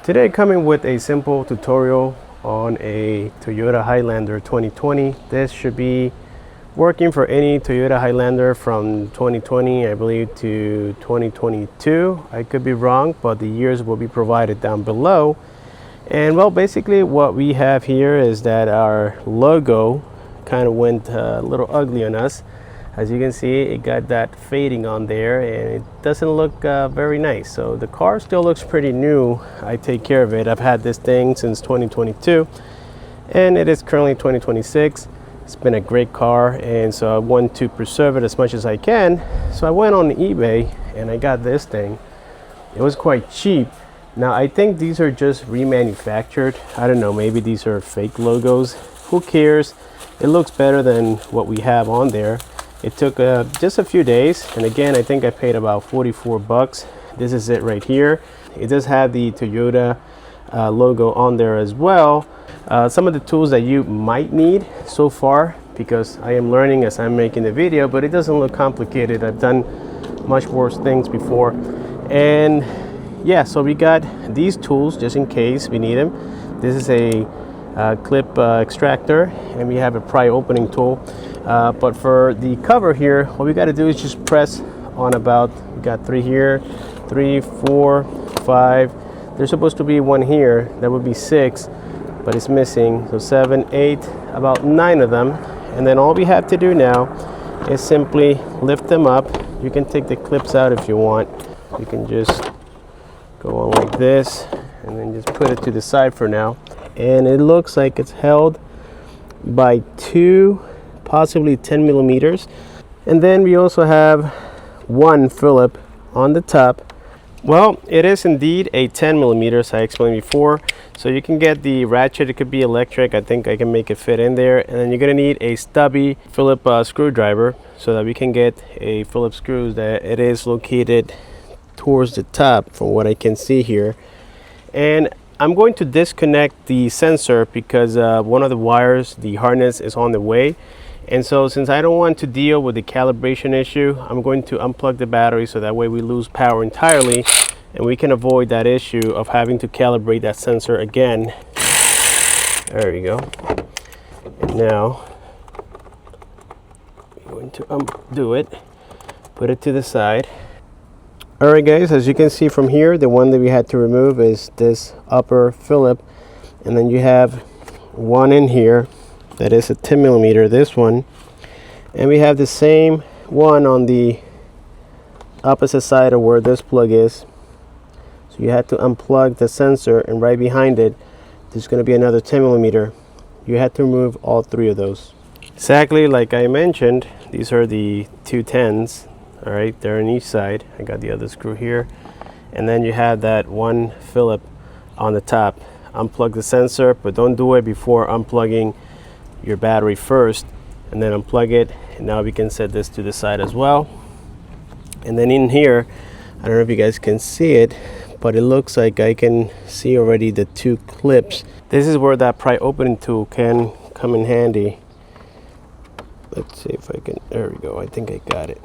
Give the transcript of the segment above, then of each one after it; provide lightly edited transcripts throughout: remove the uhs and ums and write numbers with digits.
Today coming with a simple tutorial on a Toyota Highlander 2020. This should be working for any Toyota Highlander from 2020 I believe to 2022. I could be wrong, but the years will be provided down below. And well, basically what we have here is that our logo kind of went a little ugly on us. As you can see, it got that fading on there and it doesn't look very nice. So the car still looks pretty new. I take care of it. I've had this thing since 2022 and it is currently 2026. It's been a great car, and so I want to preserve it as much as I can. So I went on eBay and I got this thing. It was quite cheap. Now I think these are just remanufactured. I don't know, maybe these are fake logos. Who cares? It looks better than what we have on there. It took just a few days, and again I think I paid about 44 bucks. This is it right here. It does have the Toyota logo on there as well. Some of the tools that you might need so far, because I am learning as I'm making the video, but it doesn't look complicated. I've done much worse things before. And yeah, so we got these tools just in case we need them. This is a clip extractor, and we have a pry opening tool. But for the cover here, what we got to do is just press on about, we got 3 here, 3, 4, 5. There's supposed to be one here. That would be 6, but it's missing. So 7, 8, about 9 of them. And then all we have to do now is simply lift them up. You can take the clips out if you want. You can just go on like this and then just put it to the side for now. And it looks like it's held by 2, possibly 10 millimeters. And then we also have one Phillip on the top. Well, it is indeed a 10 millimeters, I explained before. So you can get the ratchet. It could be electric. I think I can make it fit in there. And then you're gonna need a stubby Phillip screwdriver so that we can get a Phillip screws that it is located towards the top from what I can see here. And I'm going to disconnect the sensor because one of the wires, the harness, is on the way. And so since I don't want to deal with the calibration issue, I'm going to unplug the battery so that way we lose power entirely and we can avoid that issue of having to calibrate that sensor again. There we go. And now I'm going to undo it, put it to the side. Alright guys, as you can see from here, the one that we had to remove is this upper Phillip, and then you have one in here that is a 10 millimeter, this one, and we have the same one on the opposite side of where this plug is. So you had to unplug the sensor, and right behind it there's going to be another 10 millimeter. You had to remove all 3 of those. Exactly like I mentioned, these are the 2 10s. All right, they're on each side. I got the other screw here, and then you have that one Phillip on the top. Unplug the sensor, but don't do it before unplugging your battery first, and then unplug it. And now we can set this to the side as well. And then in here, I don't know if you guys can see it, but it looks like I can see already the 2 clips. This is where that pry opening tool can come in handy. Let's see if I can, there we go, I think I got it.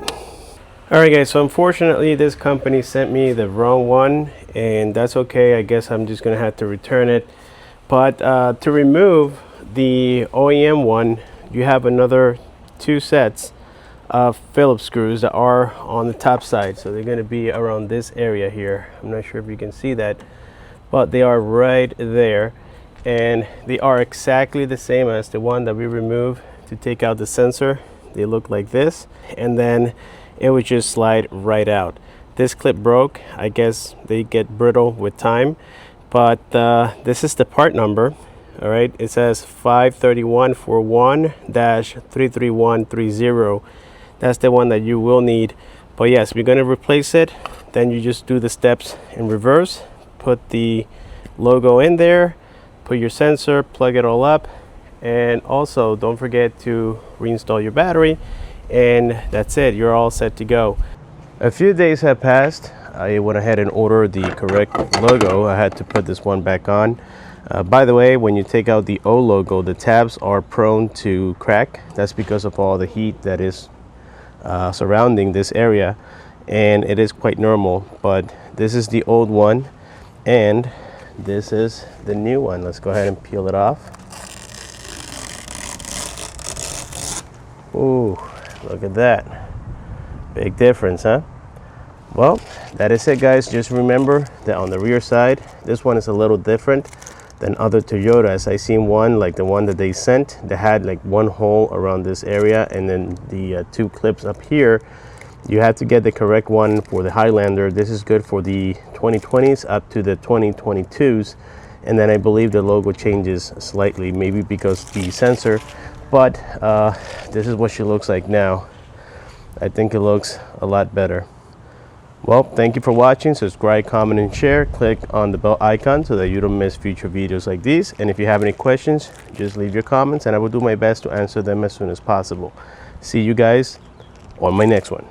Alright guys, so unfortunately this company sent me the wrong one, and that's okay. I guess I'm just gonna have to return it. But to remove the OEM one, you have another 2 sets of Phillips screws that are on the top side. So they're gonna be around this area here. I'm not sure if you can see that, but they are right there, and they are exactly the same as the one that we removed to take out the sensor. They look like this, and then it would just slide right out. This clip broke. I guess they get brittle with time, but this is the part number. All right, it says 53141-33130. That's the one that you will need. But yes, we're going to replace it. Then you just do the steps in reverse, put the logo in there, put your sensor, plug it all up, and also don't forget to reinstall your battery. And that's it, you're all set to go. A few days have passed. I went ahead and ordered the correct logo. I had to put this one back on. By the way, when you take out the O logo, the tabs are prone to crack. That's because of all the heat that is surrounding this area, and it is quite normal. But this is the old one, and this is the new one. Let's go ahead and peel it off. Ooh, look at that. Big difference, huh? Well, that is it, guys. Just remember that on the rear side, this one is a little different than other Toyotas. I seen one, like the one that they sent, that had like one hole around this area, and then the two clips up here. You have to get the correct one for the Highlander. This is good for the 2020s up to the 2022s, and then I believe the logo changes slightly, maybe because the sensor, but this is what she looks like now. I think it looks a lot better. Well, thank you for watching. Subscribe, comment, and share. Click on the bell icon so that you don't miss future videos like these. And if you have any questions, just leave your comments and I will do my best to answer them as soon as possible. See you guys on my next one.